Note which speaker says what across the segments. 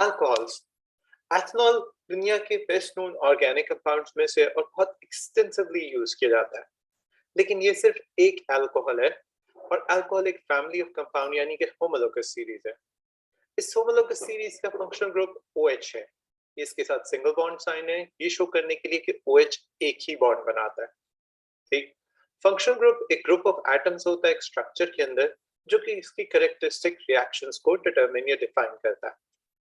Speaker 1: Alcohols. Ethanol दुनिया के best known organic compounds में से और बहुत एक्सटेंसिवली यूज किया जाता है, लेकिन ये सिर्फ एक अल्कोहल है और अल्कोहल एक फैमिली ऑफ कंपाउंड यानी कि होमोलोगस सीरीज है। इस होमोलोगस सीरीज का फंक्शनल ग्रुप OH है। इसके साथ सिंगल बॉन्ड साइन है, ये शो करने के लिए कि OH एक ही बॉन्ड बनाता है। ठीक, फंक्शनल ग्रुप एक ग्रुप ऑफ एटम्स होता है एक स्ट्रक्चर के अंदर, जो कि इसकी कैरेक्टरिस्टिक रिएक्शंस को डिटरमिन या डिफाइन करता है।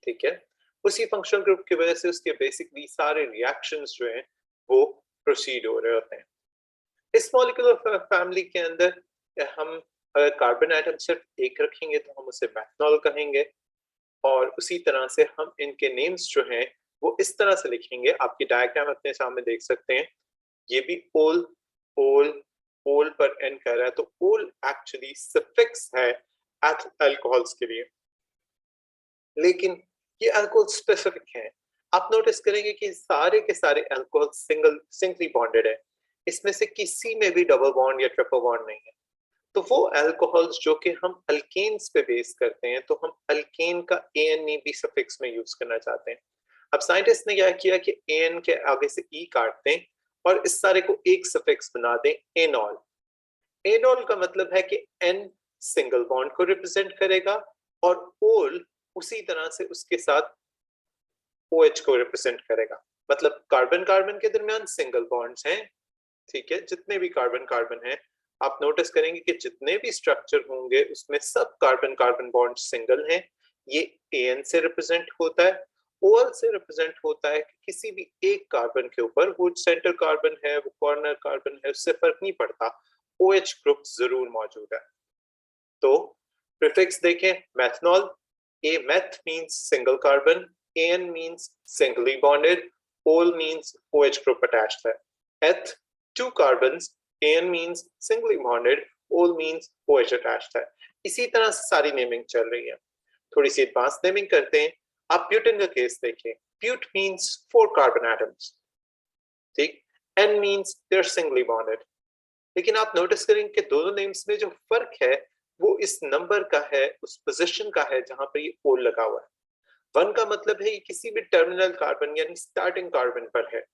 Speaker 1: ठीक है, उसी फंक्शनल ग्रुप की वजह से उसके बेसिकली सारे रिएक्शंस जो हैं वो प्रोसीड हो रहे होते हैं। इस मॉलिक्यूलर फैमिली के अंदर हम अगर कार्बन एटम सिर्फ एक रखेंगे तो हम उसे मेथनॉल कहेंगे, और उसी तरह से हम इनके नेम्स जो हैं वो इस तरह से लिखेंगे। आपकी डायग्राम अपने सामने देख सकते हैं, ये भी ओल ओल ओल पर एंड कर रहा है, तो ओल एक्चुअली सफिक्स है अल्कोहल्स के लिए, लेकिन ये अल्कोहल स्पेसिफिक है। आप नोटिस करेंगे कि सारे के सारे अल्कोहल सिंगली बॉन्डेड है, इसमें से किसी में भी डबल बॉन्ड या ट्रिपल बॉन्ड नहीं है। तो वो अल्कोहल्स जो कि हम अल्केन्स पे बेस करते हैं, तो हम अल्केन का ANE सफिक्स में यूज करना चाहते हैं। अब साइंटिस्ट ने क्या किया कि AN के आगे से E काट दें और इस सारे को एक सफिक्स बना दें एनॉल। एनॉल का मतलब है कि N सिंगल बॉन्ड को रिप्रेजेंट करेगा और ओल उसी तरह से उसके साथ OH को रिप्रेजेंट करेगा। मतलब कार्बन कार्बन के दरमियान सिंगल बॉन्ड्स हैं। ठीक है, जितने भी कार्बन कार्बन हैं, आप नोटिस करेंगे कि जितने भी स्ट्रक्चर होंगे उसमें सब कार्बन कार्बन बॉन्ड सिंगल हैं। ये AN से रिप्रेजेंट होता है। OL से रिप्रेजेंट होता है कि किसी भी एक कार्बन के ऊपर, वो सेंटर कार्बन है वो कॉर्नर कार्बन है, उससे फर्क नहीं पड़ता, OH ग्रुप जरूर मौजूद है। तो प्रीफिक्स देखें, methanol, A meth means single carbon, AN means singly bonded, OL means OH group attached है। Eth, two carbons, AN means singly bonded, OL means OH attached है। इसी तरह से सारी नेमिंग चल रही है। थोड़ी सी एडवांस नेमिंग करते हैं। आप ब्यूटेन का केस देखें, ब्यूट means four carbon atoms, ठीक, N means they're singly bonded। लेकिन आप नोटिस करेंगे कि दोनों नेम्स में जो फर्क है वो इस नंबर का है, उस पोजीशन का है जहां पर ये ओल लगा हुआ है। वन का मतलब है ये किसी भी टर्मिनल कार्बन यानी स्टार्टिंग कार्बन पर है,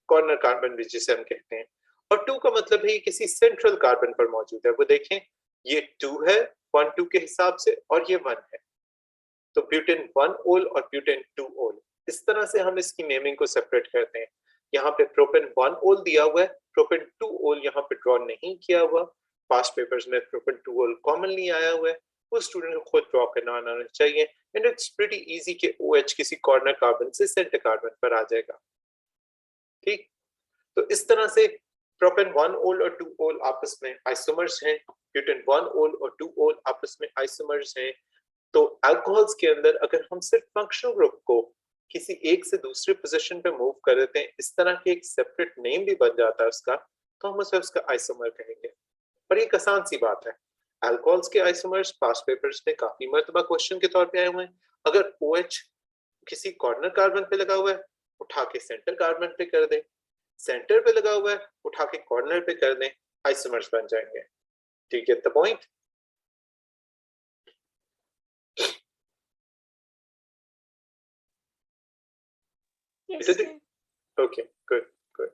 Speaker 1: कॉर्नर कार्बन भी जिसे हम कहते हैं, और टू का मतलब है ये किसी सेंट्रल कार्बन पर मौजूद है। वो देखें, ये टू है 1 2 के हिसाब से और ये वन है, तो ब्यूटेन 1 ओल और ब्यूटेन 2 ओल। इस तरह से हम इसकी नेमिंग को सेपरेट करते हैं। यहाँ पे प्रोपेन 1 ओल दिया हुआ है, प्रोपेन 2 ओल यहाँ पे ड्रॉ नहीं किया हुआ। पास्ट पेपर्स में प्रोपेन 2 ओल कॉमनली आया हुआ है, वो स्टूडेंट को खुद ड्रॉ करना आना चाहिए। एंड इट्स प्रीटी इजी कि OH किसी कॉर्नर कार्बन से सेंटर कार्बन पर आ जाएगा। ठीक, तो इस तरह से प्रोपेन 1 ओल और 2 ओल आपस में आइसोमर्स हैं, ब्यूटेन 1 ओल और 2 ओल आपस में आइसोमर्स हैं। तो अल्कोहल्स के अंदर अगर हम सिर्फ फंक्शनल ग्रुप को किसी एक से दूसरे पोजीशन पे मूव कर देते हैं, इस तरह के एक सेपरेट नेम भी बन जाता है उसका, तो हम उसे उसका आइसोमर कहेंगे। और एक आसान सी बात है, अल्कोहल्स के आइसोमर्स पास्ट पेपर्स में काफी मर्तबा क्वेश्चन के तौर पे आए हुए हैं। अगर OH किसी कॉर्नर कार्बन पे लगा हुआ है, उठा के सेंटर कार्बन पे कर दें, सेंटर पे लगा हुआ है, उठा के कॉर्नर पे कर दें, आइसोमर्स बन जाएंगे। Do you get the point?
Speaker 2: Yes,
Speaker 1: Did
Speaker 2: sir.
Speaker 1: it? Okay, good, good.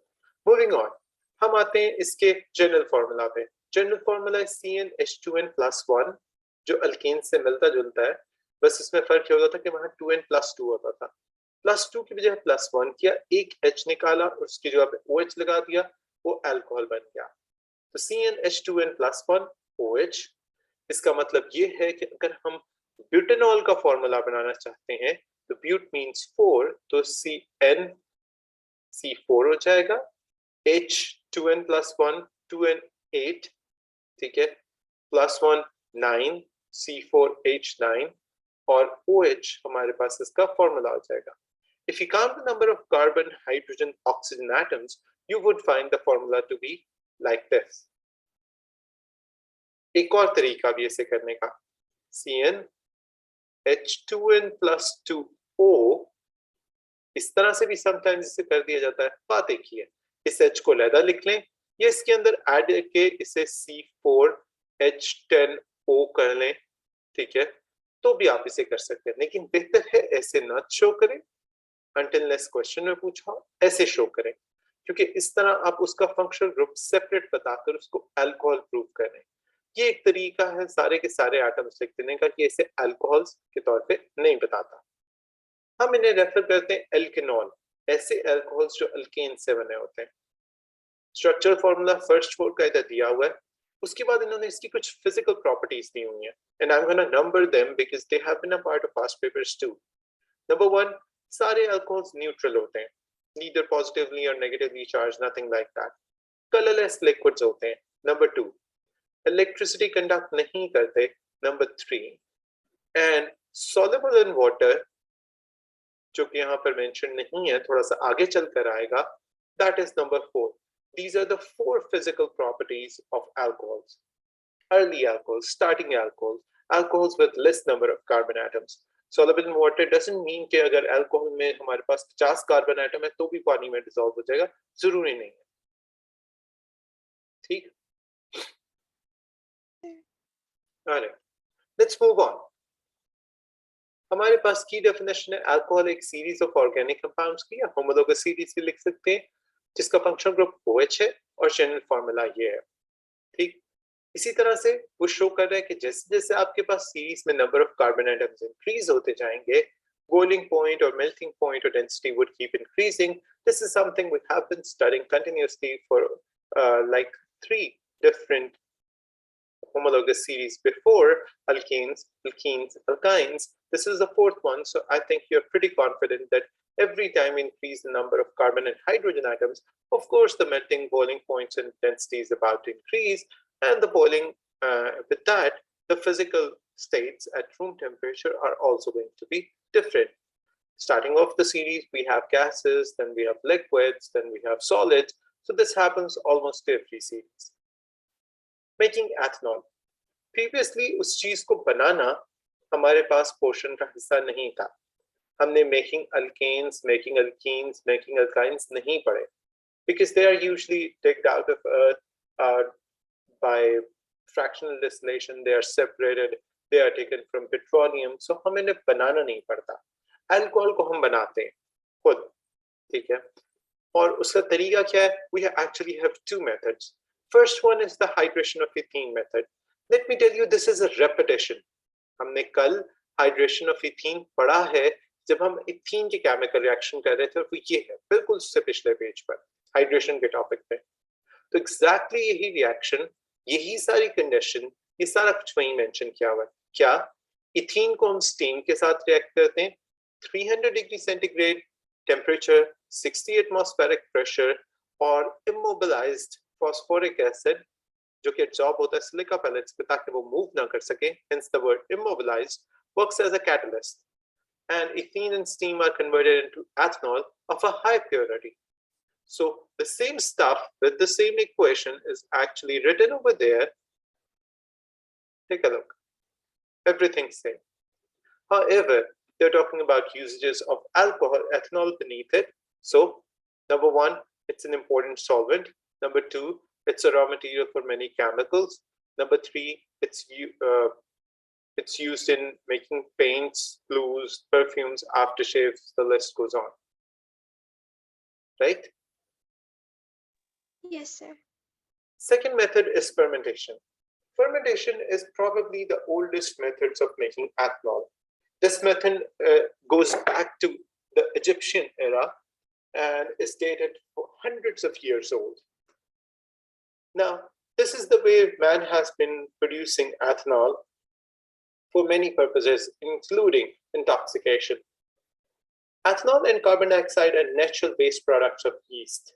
Speaker 1: Moving on, हम आते हैं इसके जनरल फॉर्मूला पे। जनरल फॉर्मूला है CnH2n+1, जो अल्केन से मिलता जुलता है, बस इसमें फर्क ये होता था कि वहां 2n+2 होता था। +2 की बजाय +1 किया, एक H निकाला और उसकी जगह पे OH लगा दिया, वो अल्कोहल बन गया। तो CnH2n+1 OH। इसका मतलब ये है कि अगर हम ब्यूटेनॉल का फॉर्मूला बनाना चाहते हैं, तो ब्यूट मींस 4, तो C4 हो जाएगा, H2n+1 2n 8, ठीक है, +1 9 C4H9, और OH हमारे पास इसका फॉर्मूला हो जाएगा। If you count the number of carbon, hydrogen, oxygen atoms, you would find the formula to be like this. एक और तरीका भी इसे करने का, CnH2n+2O, इस तरह से भी समटाइम्स इसे कर दिया जाता है। बात एक ही है, इस H को लहदा लिख लें, ये इसके अंदर ऐड करके इसे C4H10O कर लें, ठीक है, तो भी आप इसे कर सकते हैं, लेकिन बेहतर है ऐसे न शो करें until less क्वेश्चन में पूछा, ऐसे शो करें, क्योंकि इस तरह आप उसका फंक्शनल ग्रुप सेपरेट बताकर उसको अल्कोहल प्रूव करें। ये एक तरीका है सारे के सारे एटम्स लिख देने का कि इसे अल्कोहल्स के तौर पे नहीं बताता। हम इन्हें रेफर करते हैं एल्केनॉल, ऐसे अल्कोहल्स जो अल्केन से बने होते हैं। स्ट्रक्चरल फॉर्मूला फर्स्ट फोर का इधर दिया हुआ है, उसके बाद इन्होंने इसकी कुछ फिजिकल प्रॉपर्टीज दी हुई हैं, and I am gonna number them because they have been a part of past papers too. Number 1, सारे अल्कोहल्स न्यूट्रल होते हैं, neither positively or negatively charged, nothing like that. Colorless liquids होते हैं। Number 2, electricity conduct नहीं करते। Number 3, and soluble in water, जो कि यहाँ पर मेंशन नहीं है, थोड़ा सा आगे चलकर आएगा, that is number 4. These are the 4 physical properties of alcohols. Early alcohols, starting alcohols, alcohols with less number of carbon atoms. Soluble in water doesn't mean कि अगर अल्कोहल में हमारे पास 50 कार्बन एटम है तो भी पानी में डिसॉल्व हो जाएगा, जरूरी नहीं है। ठीक, alright, let's move on. हमारे पास की डेफिनेशन है अल्कोहल एक सीरीज ऑफ ऑर्गेनिक कंपाउंड्स की, या होमोलोगस सीरीज भी लिख सकते हैं, जिसका फंक्शनल ग्रुप OH है और जनरल फार्मूला ये है। ठीक, इसी तरह से वो शो कर रहा है कि जैसे जैसे आपके पास सीरीज में number of carbon atoms increase होते जाएंगे, boiling point or melting point or density would keep increasing. This is something we have been studying continuously for like 3 different homologous series before: alkanes, alkenes, alkynes. This is the 4th one, so I think you're pretty confident that every time we increase the number of carbon and hydrogen atoms, of course the melting, boiling points and density is about to increase, and the boiling, with that, the physical states at room temperature are also going to be different. Starting off the series, we have gases, then we have liquids, then we have solids. So this happens almost every series. Making ethanol. Previously, उस चीज को बनाना हमारे पास portion का हिस्सा नहीं था। हमने making alkanes, making alkenes, making alkynes नहीं पढ़े, because they are usually digged out of earth by fractional distillation. They are separated, they are taken from petroleum, so हम इन्हें बनाना नहीं पड़ता। अल्कोहल को हम बनाते हैं खुद, ठीक है, और उसका तरीका क्या है? We actually have 2 methods. First one is the hydration of ethene method. Let me tell you, this is a repetition. हमने कल hydration of ethene पढ़ा है जब हम इथीन के केमिकल रिएक्शन कर रहे थे, और वो ये है बिल्कुल उससे पिछले पेज पर हाइड्रेशन के टॉपिक पे। तो एग्जैक्टली यही रिएक्शन, यही सारी कंडीशन, ये सारा कुछ वही मेंशन किया हुआ है। क्या? इथीन को हम स्टीम के साथ रिएक्ट करते हैं, 300 degree centigrade temperature, 60 atmospheric pressure, और इमोबिलाइज्ड फॉस्फोरिक एसिड जो कि एब्जॉर्ब होता है सिलिका पैलेट्स पे ताकि वो मूव ना कर सके, hence the word immobilized, works as a catalyst, and ethene and steam are converted into ethanol of a high purity. So the same stuff with the same equation is actually written over there. Take a look, everything's same. However, they're talking about usages of alcohol, ethanol beneath it. So number 1, it's an important solvent. Number 2, it's a raw material for many chemicals. Number 3, it's used in making paints, glues, perfumes, aftershaves, the list goes on. Right?
Speaker 2: Yes, sir.
Speaker 1: Second method is fermentation. Fermentation is probably the oldest methods of making ethanol. This method goes back to the Egyptian era and is dated for hundreds of years old. Now, this is the way man has been producing ethanol for many purposes, including intoxication. Ethanol and carbon dioxide are natural base products of yeast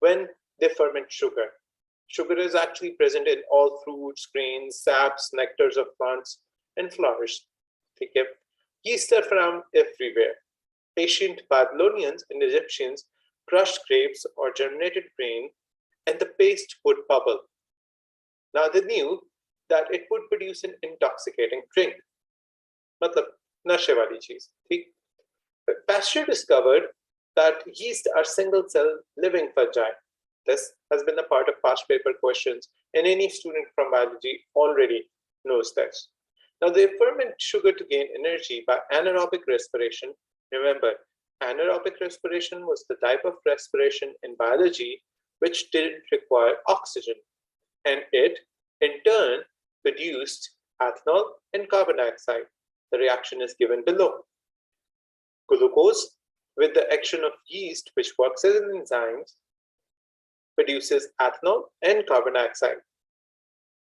Speaker 1: when they ferment sugar. Sugar is actually present in all fruits, grains, saps, nectars of plants, and flowers. Okay? Yeast are found everywhere. Ancient Babylonians and Egyptians crushed grapes or germinated grain, and the paste would bubble. Now they knew that it would produce an intoxicating drink. मतलब नशे वाली चीज, ठीक? Pasteur discovered that yeast are single-cell living fungi. This has been a part of past paper questions, and any student from biology already knows this. Now they ferment sugar to gain energy by anaerobic respiration. Remember, anaerobic respiration was the type of respiration in biology which didn't require oxygen, and it, in turn, produced ethanol and carbon dioxide. The reaction is given below. Glucose, with the action of yeast, which works as an enzyme, produces ethanol and carbon dioxide.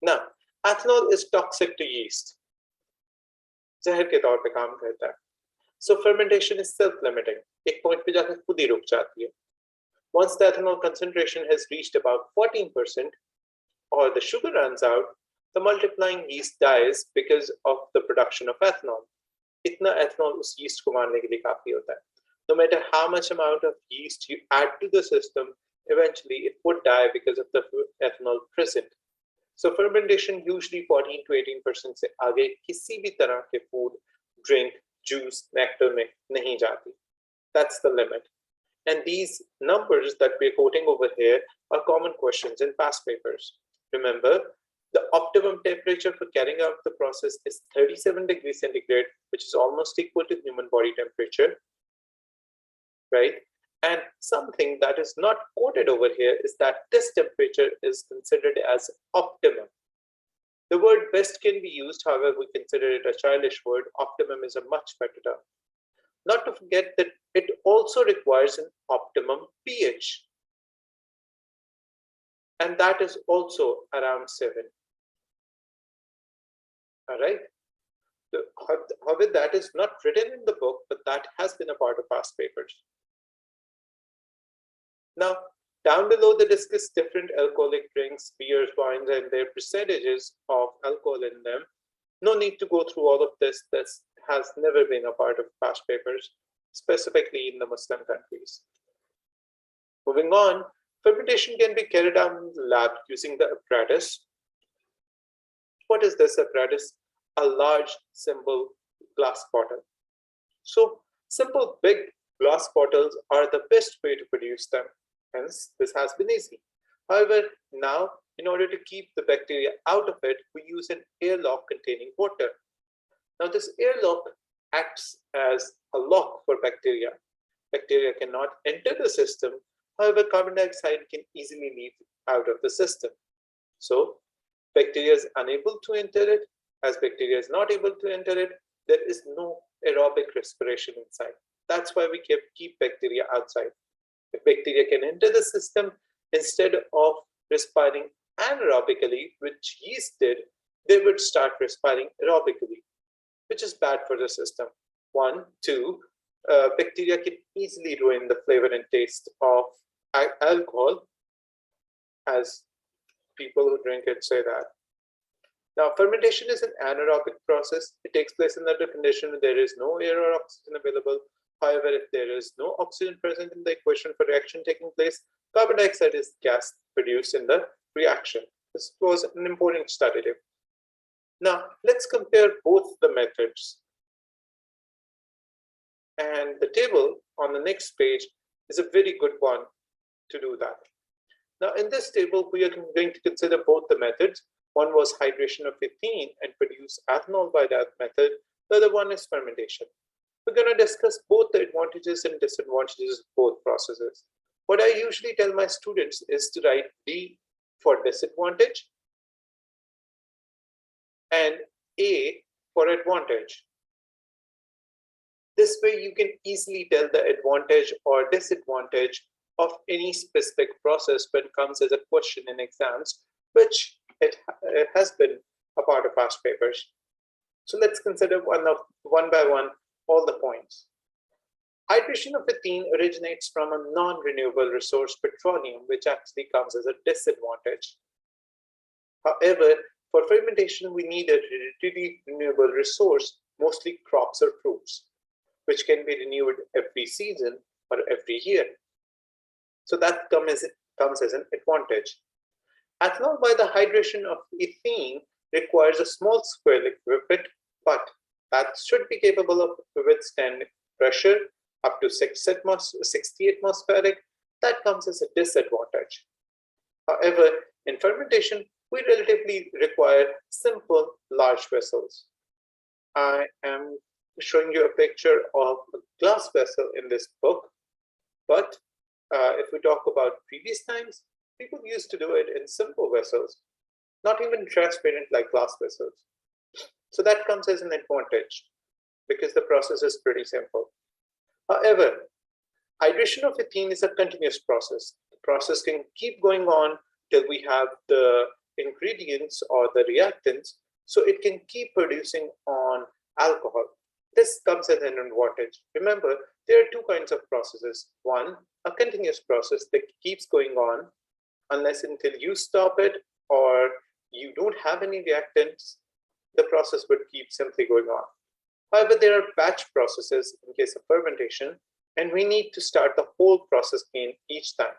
Speaker 1: Now, ethanol is toxic to yeast. जहर के तौर पे काम करता है. So fermentation is self-limiting. एक point पे जाकर खुद ही रुक जाती है. Once the ethanol concentration has reached about 14% or the sugar runs out, the multiplying yeast dies because of the production of ethanol. इतना ethanol उस yeast को मारने के लिए काफी होता है. No matter how much amount of yeast you add to the system, eventually it would die because of the ethanol present. So fermentation usually 14 to 18% से आगे किसी भी तरह के food, drink, juice, nectar में नहीं जाती. That's the limit. And these numbers that we're quoting over here are common questions in past papers. Remember, the optimum temperature for carrying out the process is 37 degrees centigrade, which is almost equal to human body temperature, right? And something that is not quoted over here is that this temperature is considered as optimum. The word best can be used, however, we consider it a childish word. Optimum is a much better term. Not to forget that it also requires an optimum pH. And that is also around 7. All right. However, that is not written in the book, but that has been a part of past papers. Now, down below, they discuss different alcoholic drinks, beers, wines, and their percentages of alcohol in them. No need to go through all of this. This has never been a part of past papers, specifically in the Muslim countries. Moving on, fermentation can be carried out in the lab using the apparatus. What is this apparatus? A large, simple glass bottle. So, simple, big glass bottles are the best way to produce them. Hence, this has been easy. However, now, in order to keep the bacteria out of it, we use an airlock containing water. Now, this airlock acts as a lock for bacteria. Bacteria cannot enter the system. However, carbon dioxide can easily leave out of the system. So, bacteria is unable to enter it. As bacteria is not able to enter it, there is no aerobic respiration inside. That's why we keep bacteria outside. If bacteria can enter the system, instead of respiring anaerobically, which yeast did, they would start respiring aerobically, which is bad for the system. 1, 2, bacteria can easily ruin the flavor and taste of alcohol, as people who drink it say that. Now, fermentation is an anaerobic process. It takes place in the condition when there is no air or oxygen available. However, if there is no oxygen present in the equation for reaction taking place, carbon dioxide is gas produced in the reaction. This was an important study tip. Now, let's compare both the methods. And the table on the next page is a very good one to do that. Now, in this table, we are going to consider both the methods. One was hydration of ethene and produce ethanol by that method. The other one is fermentation. We're going to discuss both the advantages and disadvantages of both processes. What I usually tell my students is to write D for disadvantage and A for advantage. This way you can easily tell the advantage or disadvantage of any specific process when it comes as a question in exams, which it has been a part of past papers. So let's consider one by one all the points. Hydration of ethene originates from a non-renewable resource, petroleum, which actually comes as a disadvantage. However, for fermentation, we need a readily renewable resource, mostly crops or fruits, which can be renewed every season or every year. So that comes as an advantage. Ethanol by the hydration of ethene requires a small square liquid, but that should be capable of withstand pressure up to 60 atmospheric. That comes as a disadvantage. However, in fermentation, we relatively require simple large vessels. I am showing you a picture of a glass vessel in this book, but if we talk about previous times, people used to do it in simple vessels, not even transparent like glass vessels. So that comes as an advantage because the process is pretty simple. However, hydration of ethene is a continuous process. The process can keep going on till we have the ingredients or the reactants, so it can keep producing on alcohol. This comes as an advantage. Remember, there are two kinds of processes. One, a continuous process that keeps going on unless until you stop it or you don't have any reactants, the process would keep simply going on. However, there are batch processes in case of fermentation, and we need to start the whole process again each time.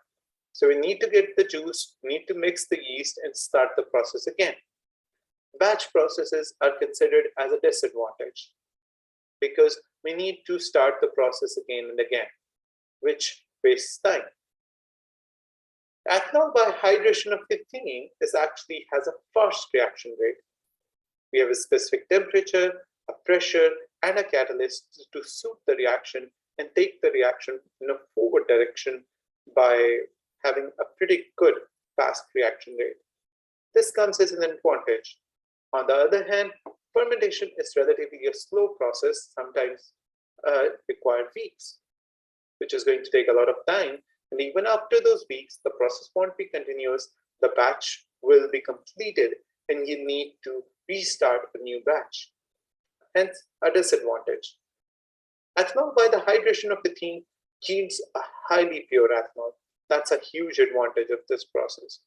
Speaker 1: So we need to get the juice, need to mix the yeast and start the process again. Batch processes are considered as a disadvantage because we need to start the process again and again, which wastes time. Ethanol by hydration of ethene actually has a fast reaction rate. We have a specific temperature, a pressure, and a catalyst to suit the reaction and take the reaction in a forward direction by having a pretty good fast reaction rate. This comes as an advantage. On the other hand, fermentation is relatively a slow process, sometimes require weeks, which is going to take a lot of time. And even after those weeks, the process won't be continuous. The batch will be completed and you need to restart a new batch. Hence, a disadvantage. Ethanol by the hydration of ethene yields a highly pure ethanol. That's a huge advantage of this process.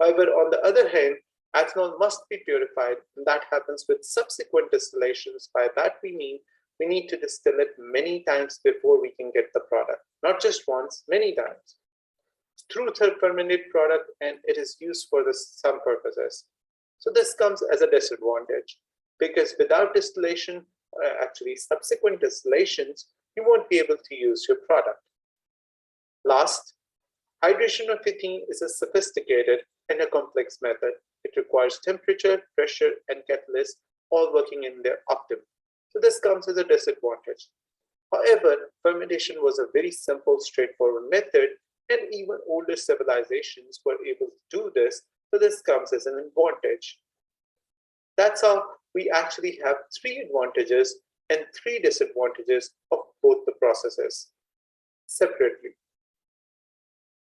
Speaker 1: However, on the other hand, ethanol must be purified, and that happens with subsequent distillations. By that we mean we need to distill it many times before we can get the product. Not just once, many times. Through third fermented product, and it is used for some purposes. So this comes as a disadvantage because without distillation, actually subsequent distillations, you won't be able to use your product. Last, hydration of ethene is a sophisticated and a complex method. It requires temperature, pressure, and catalyst all working in their optimum. So this comes as a disadvantage. However, fermentation was a very simple, straightforward method, and even older civilizations were able to do this, so this comes as an advantage. That's how we actually have 3 advantages and 3 disadvantages of both the processes separately.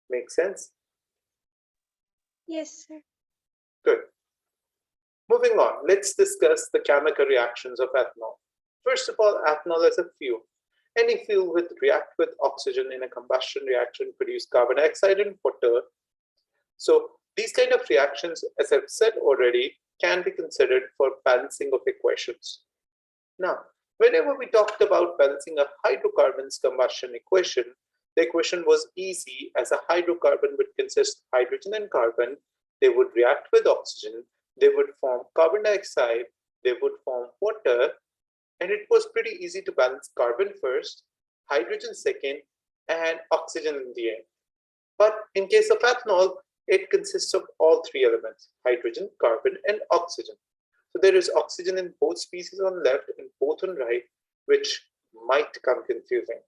Speaker 1: Make sense?
Speaker 2: Yes, sir.
Speaker 1: Good. Moving on, let's discuss the chemical reactions of ethanol. First of all, ethanol is a fuel. Any fuel would react with oxygen in a combustion reaction, produce carbon dioxide and water. So these kind of reactions, as I've said already, can be considered for balancing of equations. Now, whenever we talked about balancing a hydrocarbons combustion equation, the equation was easy as a hydrocarbon would consist of hydrogen and carbon. They would react with oxygen. They would form carbon dioxide. They would form water. And it was pretty easy to balance carbon first, hydrogen second, and oxygen in the end. But in case of ethanol, it consists of all 3 elements, hydrogen, carbon, and oxygen. So there is oxygen in both species on left and both on right, which might come confusing.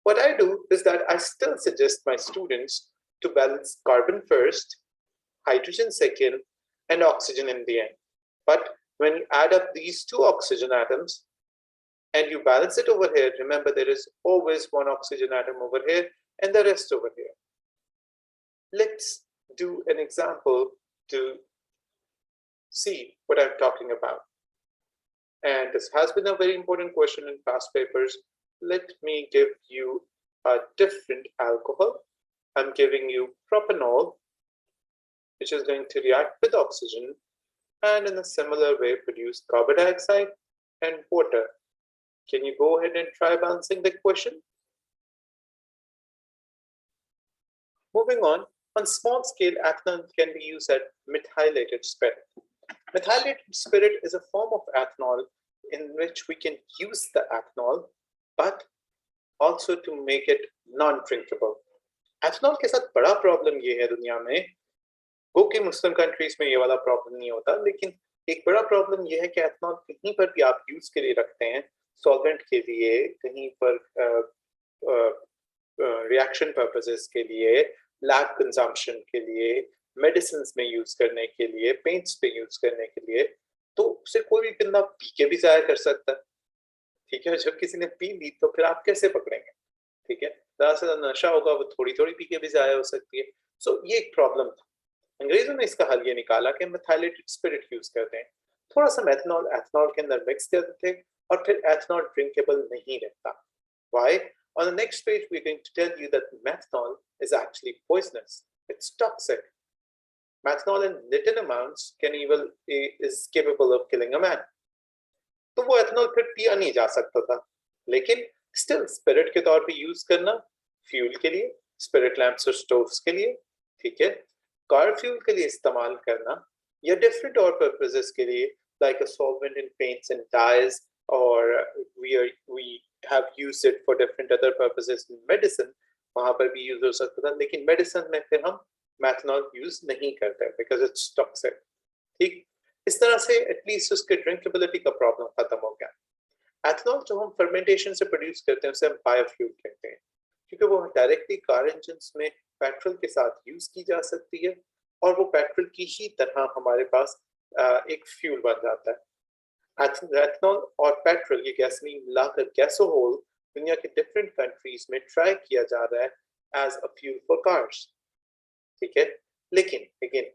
Speaker 1: What I do is that I still suggest my students to balance carbon first, hydrogen second, and oxygen in the end. But when you add up these 2 oxygen atoms and you balance it over here, remember there is always 1 oxygen atom over here and the rest over here. Let's do an example to see what I'm talking about. And this has been a very important question in past papers. Let me give you a different alcohol. I'm giving you propanol, which is going to react with oxygen and in a similar way produce carbon dioxide and water. Can you go ahead and try balancing the equation? Moving on small scale, ethanol can be used at methylated spirit. Methylated spirit is a form of ethanol in which we can use the ethanol, but also to make it non-drinkable. Ethanol के साथ बड़ा problem ये है दुनिया में, वो कि Muslim countries में ये वाला प्रॉब्लम नहीं होता, लेकिन एक बड़ा प्रॉब्लम यह है कि एथनॉल कहीं पर भी आप यूज के लिए रखते हैं, सॉल्वेंट के लिए, कहीं पर रिएक्शन पर्पसेस के लिए, लैब कंजम्पशन के लिए, मेडिसिन में यूज करने के लिए, पेंट्स पे यूज करने के लिए, तो उसे कोई भी बंदा पी के भी जाया कर सकता है। ठीक है, जब किसी ने पी ली तो फिर आप कैसे पकड़ेंगे? ठीक है, ज्यादा से ज्यादा नशा होगा, वो थोड़ी थोड़ी पी के भी जाया हो सकती है। सो ये एक प्रॉब्लम था। अंग्रेजों ने इसका हल ये निकाला कि मेथाइलेटेड स्पिरिट यूज करते हैं, थोड़ा सा मेथनॉल एथनॉल के अंदर मिक्स करते थे, और फिर एथनॉल ड्रिंकेबल नहीं रहता। Why? On the next page, we're going to tell you that methanol is actually poisonous. It's toxic. Methanol in little amounts is capable of killing a man. तो वो एथनॉल फिर पिया नहीं जा सकता था, लेकिन स्टिल स्पिरिट के तौर पे यूज करना, फ्यूल के लिए, स्पिरिट लैंप्स और स्टोव्स के लिए, ठीक है, कार फ्यूल के लिए इस्तेमाल करना, या डिफरेंट और पर्पसेस के लिए, like a solvent in paints and dyes, और we have used it for different other purposes in medicine, वहां पर भी यूज हो सकता था। लेकिन मेडिसिन में फिर हम मैथनॉल यूज नहीं करते बिकॉज इट्स टॉक्सिक। ठीक, इस तरह से एटलीस्ट उसके ड्रिंकेबिलिटी का प्रॉब्लम खत्म हो गया। एथनॉल जो हम फर्मेंटेशन से प्रोड्यूस करते हैं उसे हम बायोफ्यूल कहते हैं, क्योंकि वो डायरेक्टली कार इंजन में पेट्रोल के साथ यूज की जा सकती है, और वो पेट्रोल की ही तरह हमारे पास एक फ्यूल बन जाता है। एथनॉल और पेट्रोल, ये गैसोलीन मिलाकर गैसोहोल दुनिया के डिफरेंट कंट्रीज में ट्राई किया जा रहा है as a fuel for cars. ठीक है, लेकिन अगेन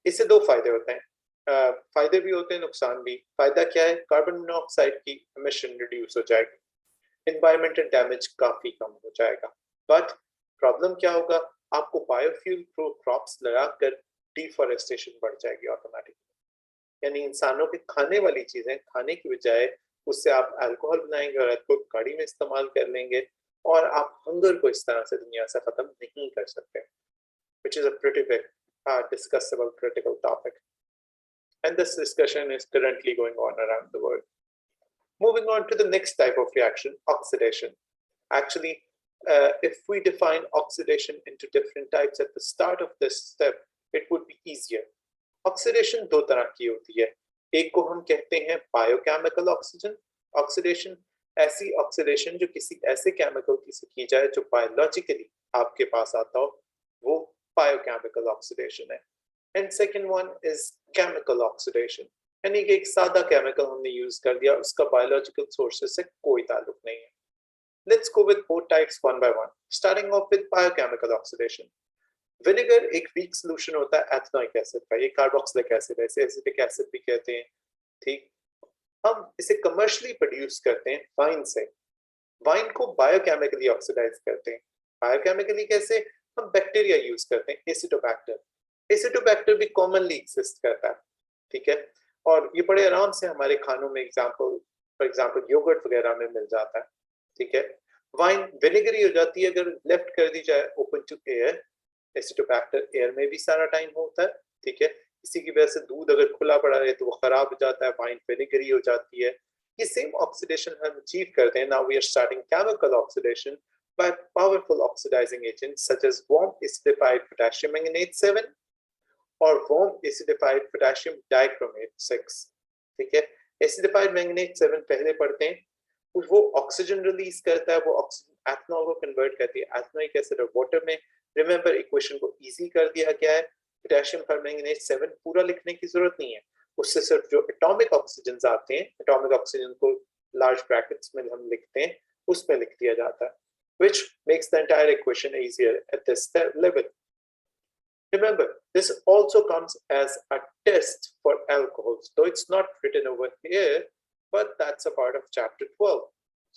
Speaker 1: इससे दो फायदे होते हैं, फायदे भी होते हैं, नुकसान भी। फायदा क्या है? कार्बन मोनोऑक्साइड की एमिशन रिड्यूस हो जाएगी, एनवायरमेंटल डैमेज काफी कम हो जाएगा। बट प्रॉब्लम क्या होगा? आपको बायोफ्यूल क्रॉप्स लगाकर डिफॉरेस्टेशन बढ़ जाएगी ऑटोमेटिकली, यानी इंसानों के खाने वाली चीजें खाने की बजाय उससे आप अल्कोहल बनाएंगे और अल्कोहल गाड़ी में इस्तेमाल कर लेंगे, और आप हंगर को इस तरह से दुनिया से खत्म नहीं कर सकते, which is a pretty big discussable critical topic. And this discussion is currently going on around the world. Moving on to the next type of reaction, oxidation. Actually, if we define oxidation into different types at the start of this step, it would be easier. Oxidation दो तरह की होती है, एक को हम कहते हैं बायोकेमिकल ऑक्सीडेशन, ऐसी ऑक्सीडेशन जो किसी ऐसे केमिकल से की जाए जो बायोलॉजिकली आपके पास आता हो, वो बायोकेमिकल ऑक्सीडेशन है। And second one is chemical oxidation, यानी कि एक सादा केमिकल हमने यूज कर दिया, उसका बायोलॉजिकल सोर्सेस से कोई ताल्लुक नहीं है। Let's go with both types one by one, starting off with biochemical oxidation. Vinegar एक वीक सोल्यूशन होता है एथेनोइक एसिड का, ये कार्बोक्सिलिक एसिड है, इसे एसिटिक एसिड भी कहते हैं। ठीक, हम इसे कमर्शियली प्रोड्यूस करते हैं वाइन से। वाइन को बायोकेमिकली ऑक्सीडाइज करते हैं। बायोकेमिकली कैसे? हम बैक्टीरिया यूज करते हैं, एसिटोबैक्टर। एसिटोबैक्टर भी कॉमनली एग्जिस्ट करता है, ठीक है, और ये बड़े आराम से हमारे खानों में फॉर एग्जांपल योगर्ट वगैरह में मिल जाता है। ठीक है, वाइन विनेगरी हो जाती है अगर लेफ्ट कर दी जाए open to air. Acetobacter air में भी सारा टाइम होता है, ठीक है, इसी की वजह से दूध अगर खुला पड़ा रहे तो वो खराब हो जाता है, वाइन विनेगरी हो जाती है। ये सेम ऑक्सीडेशन हम अचीव करते हैं। Now we are starting chemical oxidation by powerful oxidizing agents such as warm acidified potassium manganate 7 or warm acidified potassium dichromate 6। ठीक है, acidified manganate 7 पहले पढ़ते हैं, वो ऑक्सीजन रिलीज करता है, वो ऑक्सीजन एथनॉल को कन्वर्ट करती है एथनोइक एसिड और वाटर में। रिमेंबर इक्वेशन को इजी कर दिया गया है, पोटेशियम परमैंगनेट 7 पूरा लिखने की जरूरत नहीं है, उससे सिर्फ जो एटॉमिक ऑक्सीजन आते हैं, एटॉमिक ऑक्सीजन को लार्ज ब्रैकेट्स में हम लिखते हैं, उसमें लिख दिया जाता है, which makes the entire equation easier at this level. Remember, this also comes as a test for alcohols, though it's not written over here, but that's a part of chapter 12.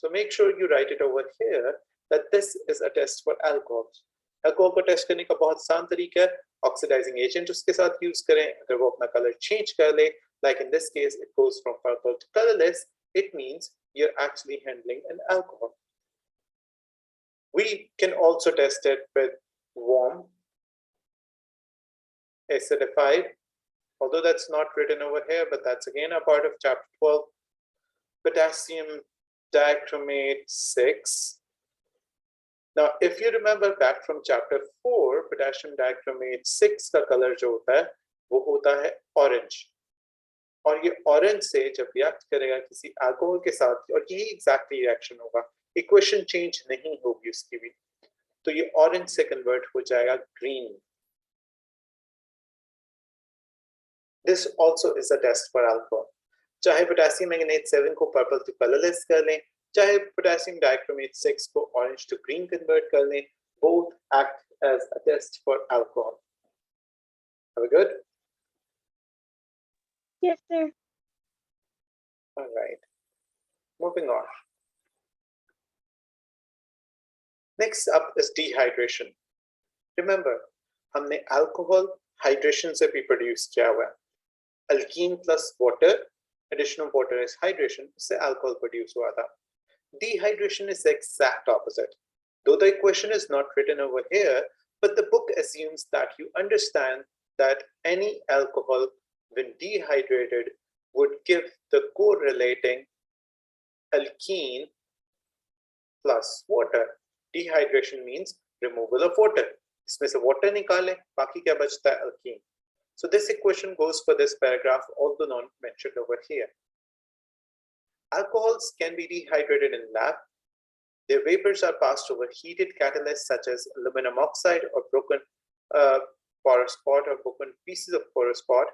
Speaker 1: So make sure you write it over here that this is a test for alcohols. Alcohol को test करने का बहुत आसान तरीका है, oxidising agent उसके साथ use करें। अगर वो अपना कलर चेंज कर ले, like in this case it goes from purple to colorless, it means you're actually handling an alcohol. We can also test it with warm acidified, although that's not written over here, but that's again a part of chapter 12. Potassium dichromate 6. Now, if you remember back from chapter 4, potassium dichromate 6 का color जो होता है वो होता है orange. और ये orange से जब रिएक्ट करेगा किसी अल्कोहल के साथ, और यही एग्जैक्टली रिएक्शन होगा, इक्वेशन चेंज नहीं होगी उसकी भी, तो ये ऑरेंज से कन्वर्ट हो जाएगा green. This also is a test for alcohol. चाहे पोटेशियम मैंगनेट 7 को पर्पल टू कलरलेस कर लें, चाहे पोटेशियम डाइक्रोमेट 6 को ऑरेंज टू ग्रीन कन्वर्ट कर लें, both act as a test for alcohol. Are we good?
Speaker 2: Yes, sir.
Speaker 1: All right. Moving on. Next up is dehydration. Remember, हमने alcohol hydration से भी produce किया हुआ है. Alkene plus water, addition of water is hydration, उससे alcohol produce हुआ था. Dehydration is the exact opposite. Though the equation is not written over here, but the book assumes that you understand that any alcohol, when dehydrated, would give the correlating alkene plus water. Dehydration means removal of water. इसमें से water निकाले, बाकी क्या बचता है? Alkene. So this equation goes for this paragraph, although not mentioned over here. Alcohols can be dehydrated in lab. Their vapors are passed over heated catalysts such as aluminum oxide or broken porous pot or broken pieces of porous pot.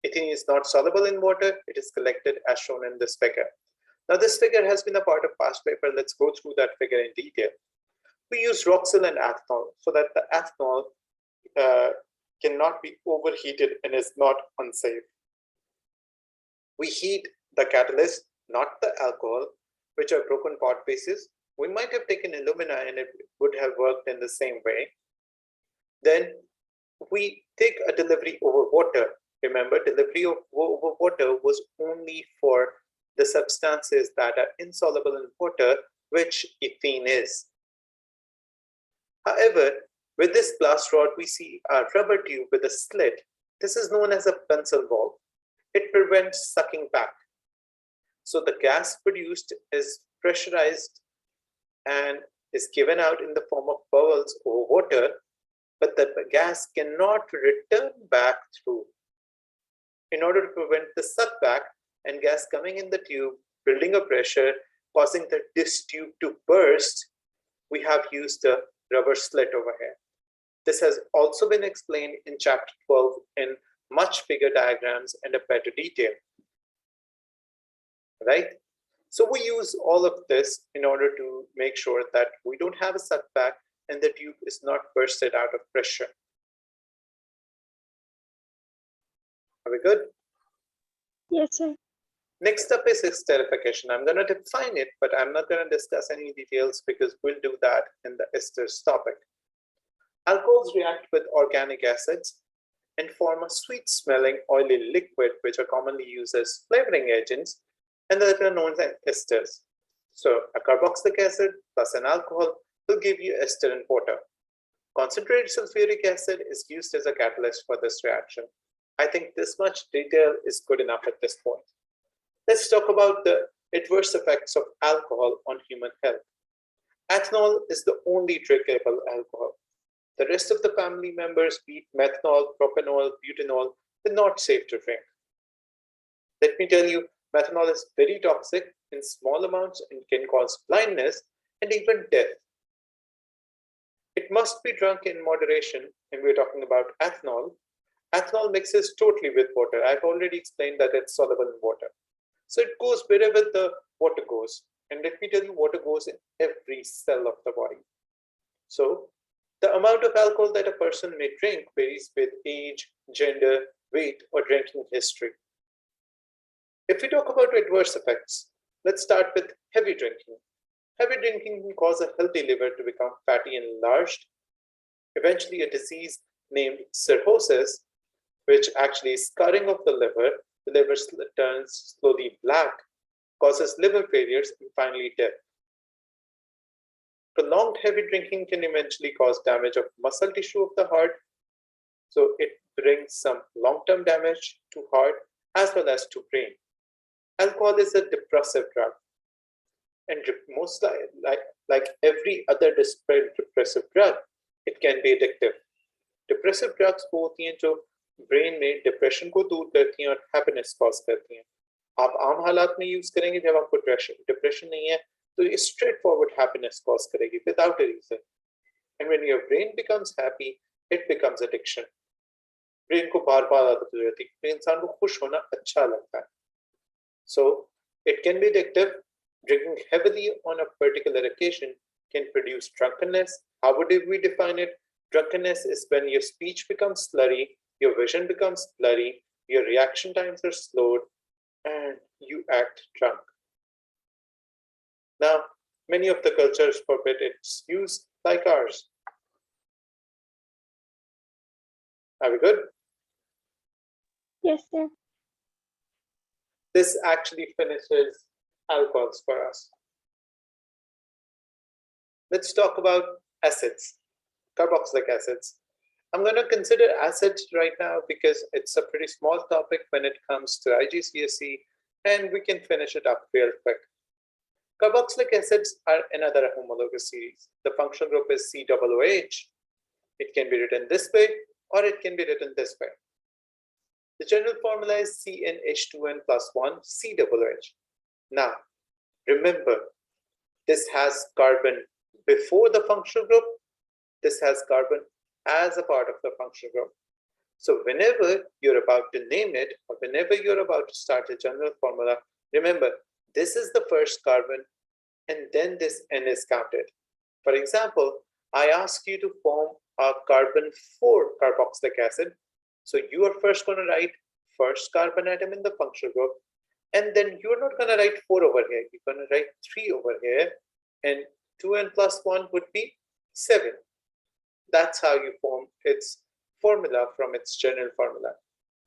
Speaker 1: Ethylene is not soluble in water. It is collected as shown in this figure. Now this figure has been a part of past paper. Let's go through that figure in detail. We use Roxil and ethanol so that the ethanol cannot be overheated and is not unsafe. We heat the catalyst, not the alcohol, which are broken pot pieces. We might have taken alumina and it would have worked in the same way. Then we take a delivery over water. Remember, delivery over water was only for the substances that are insoluble in water, which ethene is. However, with this blast rod, we see a rubber tube with a slit. This is known as a pencil valve. It prevents sucking back. So the gas produced is pressurized and is given out in the form of bubbles over water, but the gas cannot return back through. In order to prevent the suck back and gas coming in the tube, building a pressure, causing this tube to burst, we have used a rubber slit over here. This has also been explained in chapter 12 in much bigger diagrams and a better detail. Right? So we use all of this in order to make sure that we don't have a suckback and the tube is not bursted out of pressure. Are we good?
Speaker 2: Yes, sir.
Speaker 1: Next up is esterification. I'm going to define it, but I'm not going to discuss any details because we'll do that in the esters topic. Alcohols react with organic acids and form a sweet-smelling oily liquid, which are commonly used as flavoring agents, and that are known as esters. So a carboxylic acid plus an alcohol will give you ester in water. Concentrated sulfuric acid is used as a catalyst for this reaction. I think this much detail is good enough at this point. Let's talk about the adverse effects of alcohol on human health. Ethanol is the only drinkable alcohol. The rest of the family members, be it methanol, propanol, butanol, they're not safe to drink. Let me tell you, methanol is very toxic in small amounts and can cause blindness and even death. It must be drunk in moderation, and we're talking about ethanol. Ethanol mixes totally with water. I've already explained that it's soluble in water. So it goes wherever the water goes. And let me tell you, water goes in every cell of the body. So the amount of alcohol that a person may drink varies with age, gender, weight, or drinking history. If we talk about adverse effects, let's start with heavy drinking. Heavy drinking can cause a healthy liver to become fatty and enlarged. Eventually, a disease named cirrhosis, which actually is scarring of the liver turns slowly black, causes liver failures, and finally death. Prolonged heavy drinking can eventually cause damage of muscle tissue of the heart. So it brings some long-term damage to heart as well as to brain. Alcohol is a depressive drug. And most like every other depressive drug, it can be addictive. Depressive drugs वो होती हैं जो brain में depression को दूर करती हैं और हैप्पीनेस कॉज करती हैं। आप आम हालात में यूज करेंगे जब आपको डिप्रेशन नहीं है तो ये स्ट्रेट फॉरवर्ड हैप्पीनेस कॉज करेगी without a reason. And when your brain becomes happy it becomes addiction. Brain को बार बार आदत हो जाती है, इंसान को खुश होना अच्छा लगता है। So it can be addictive. Drinking heavily on a particular occasion can produce drunkenness. How would we define it? Drunkenness is when your speech becomes slurry, your vision becomes blurry, your reaction times are slowed, and you act drunk. Now, many of the cultures forbid its use, like ours. Are we good?
Speaker 2: Yes, sir.
Speaker 1: This actually finishes alcohols for us. Let's talk about acids, carboxylic acids. I'm going to consider acids right now because it's a pretty small topic when it comes to IGCSE, and we can finish it up real quick. Carboxylic acids are another homologous series. The functional group is COOH. It can be written this way or it can be written this way. The general formula is CnH2n plus 1 COOH. Now, remember, this has carbon before the functional group. This has carbon as a part of the functional group. So whenever you're about to name it or whenever you're about to start a general formula, remember, this is the first carbon and then this N is counted. For example, I ask you to form a carbon 4 carboxylic acid. So you are first going to write first carbon atom in the functional group, and then you're not going to write 4 over here. You're going to write 3 over here, and 2n plus 1 would be 7. That's how you form its formula from its general formula.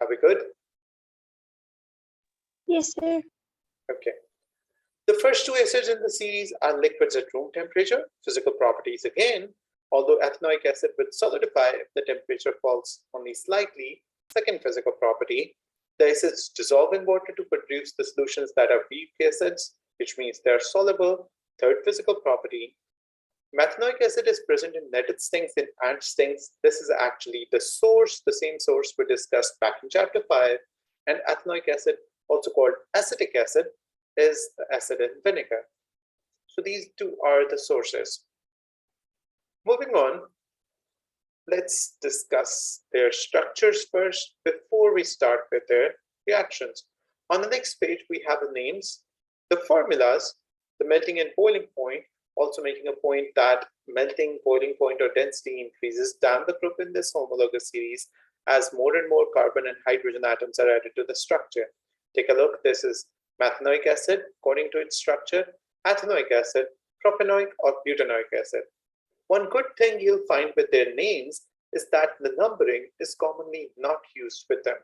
Speaker 1: Are we good?
Speaker 2: Yes, sir.
Speaker 1: Okay. The first two acids in the series are liquids at room temperature. Physical properties again, although ethanoic acid would solidify if the temperature falls only slightly. Second physical property, the acids dissolve in water to produce the solutions that are weak acids, which means they are soluble. Third physical property, methanoic acid is present in netted stings and ant stings. This is actually the source, the same source we discussed back in chapter 5. And ethanoic acid, also called acetic acid, is the acid in vinegar. So these two are the sources. Moving on, let's discuss their structures first before we start with their reactions. On the next page, we have the names, the formulas, the melting and boiling point, also making a point that melting, boiling point, or density increases down the group in this homologous series as more and more carbon and hydrogen atoms are added to the structure. Take a look. This is methanoic acid according to its structure, ethanoic acid, propanoic or butanoic acid. One good thing you'll find with their names is that the numbering is commonly not used with them.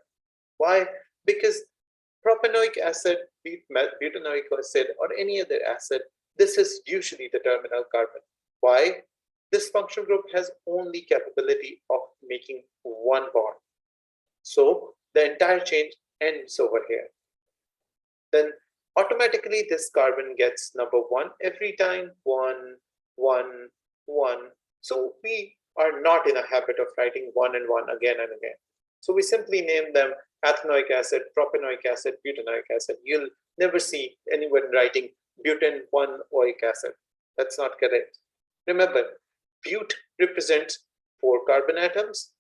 Speaker 1: Why? Because propanoic acid, butanoic acid, or any other acid, this is usually the terminal carbon. Why? This functional group has only capability of making one bond. So the entire chain ends over here. Then automatically this carbon gets number 1 every time, 1, 1, 1. So we are not in a habit of writing 1 and 1 again and again. So we simply name them ethanoic acid, propanoic acid, butanoic acid. You'll never see anyone writing butane 1-oic acid. That's not correct. Remember, but represents 4 carbon atoms.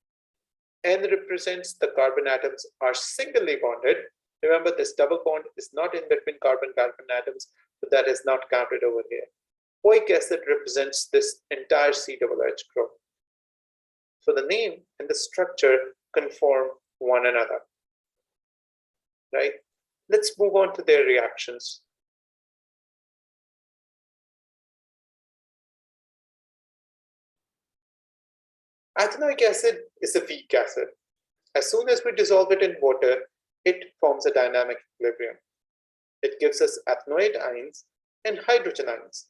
Speaker 1: N represents the carbon atoms are singly bonded. Remember, this double bond is not in between carbon-carbon atoms, so that is not counted over here. Oic acid represents this entire COOH group. So the name and the structure conform one another, right? Let's move on to their reactions. Ethanoic acid is a weak acid. As soon as we dissolve it in water, it forms a dynamic equilibrium. It gives us ethanoid ions and hydrogen ions.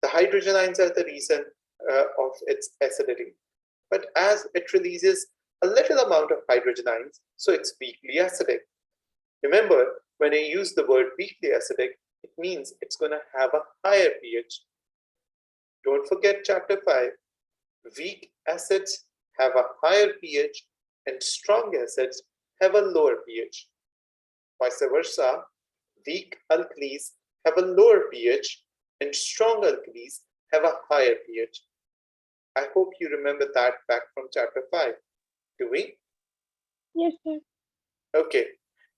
Speaker 1: The hydrogen ions are the reason of its acidity. But as it releases a little amount of hydrogen ions, so it's weakly acidic. Remember, when I use the word weakly acidic, it means it's going to have a higher pH. Don't forget chapter 5. Weak acids have a higher pH and strong acids have a lower pH. Vice versa, weak alkalis have a lower pH and strong alkalis have a higher pH. I hope you remember that back from chapter 5. Do we?
Speaker 2: Yes, sir.
Speaker 1: Okay.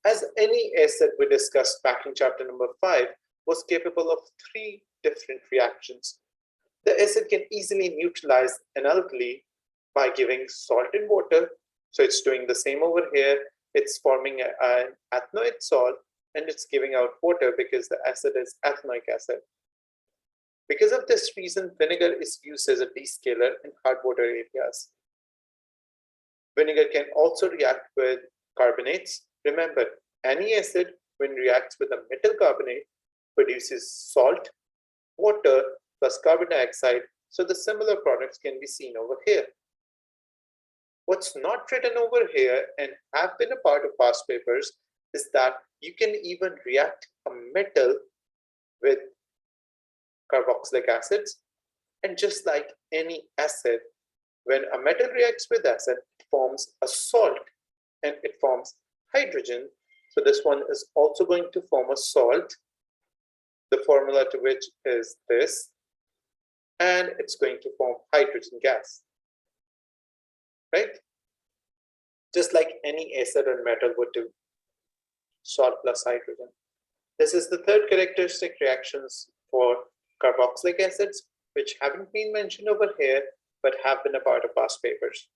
Speaker 1: As any acid we discussed back in chapter number 5 was capable of 3 different reactions. The acid can easily neutralize an alkali by giving salt in water. So it's doing the same over here. It's forming an ethanoic salt and it's giving out water because the acid is ethanoic acid. Because of this reason, vinegar is used as a descaler in hard water areas. Vinegar can also react with carbonates. Remember, any acid, when reacts with a metal carbonate, produces salt, water, plus carbon dioxide. So the similar products can be seen over here. What's not written over here and have been a part of past papers is that you can even react a metal with carboxylic acids. And just like any acid, when a metal reacts with acid, it forms a salt and it forms hydrogen. So this one is also going to form a salt, the formula to which is this, and it's going to form hydrogen gas, right? Just like any acid or metal would do, salt plus hydrogen. This is the third characteristic reactions for carboxylic acids, which haven't been mentioned over here, but have been a part of past papers.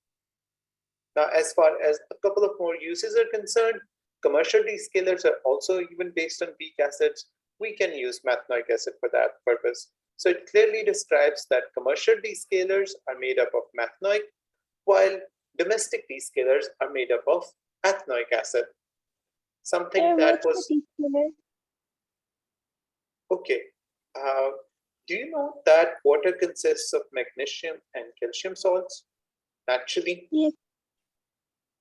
Speaker 1: Now, as far as a couple of more uses are concerned, commercial descalers are also even based on weak acids. We can use methanoic acid for that purpose. So it clearly describes that commercial descalers are made up of methanoic, while domestic descalers are made up of ethanoic acid. Something
Speaker 2: Sir,
Speaker 1: that
Speaker 2: what's
Speaker 1: was
Speaker 2: the descaler?
Speaker 1: okay. Do you know that water consists of magnesium and calcium salts? Naturally.
Speaker 2: Yes.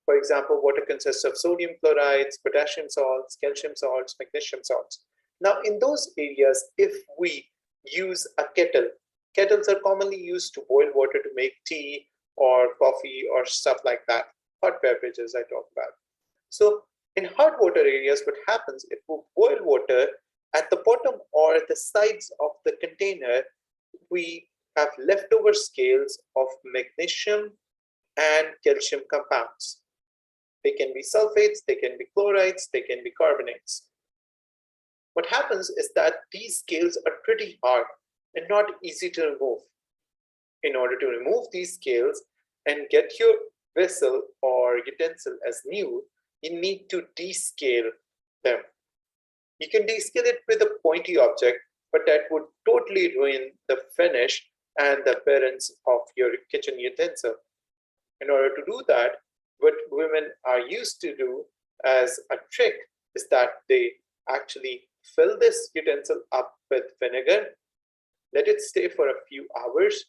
Speaker 1: For example, water consists of sodium chlorides, potassium salts, calcium salts, magnesium salts. Now, in those areas, if we use a kettle, kettles are commonly used to boil water to make tea or coffee or stuff like that, hot beverages I talk about. So in hot water areas, what happens if we boil water at the bottom or at the sides of the container, we have leftover scales of magnesium and calcium compounds. They can be sulfates, they can be chlorides, they can be carbonates. What happens is that these scales are pretty hard and not easy to remove. In order to remove these scales and get your vessel or utensil as new, you need to descale them. You can descale it with a pointy object, but that would totally ruin the finish and the appearance of your kitchen utensil. In order to do that, what women are used to do as a trick is that they actually fill this utensil up with vinegar, let it stay for a few hours,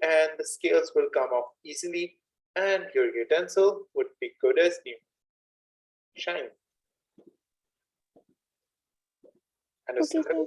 Speaker 1: and the scales will come off easily and your utensil would be good as new. Shine.
Speaker 2: Okay, sir.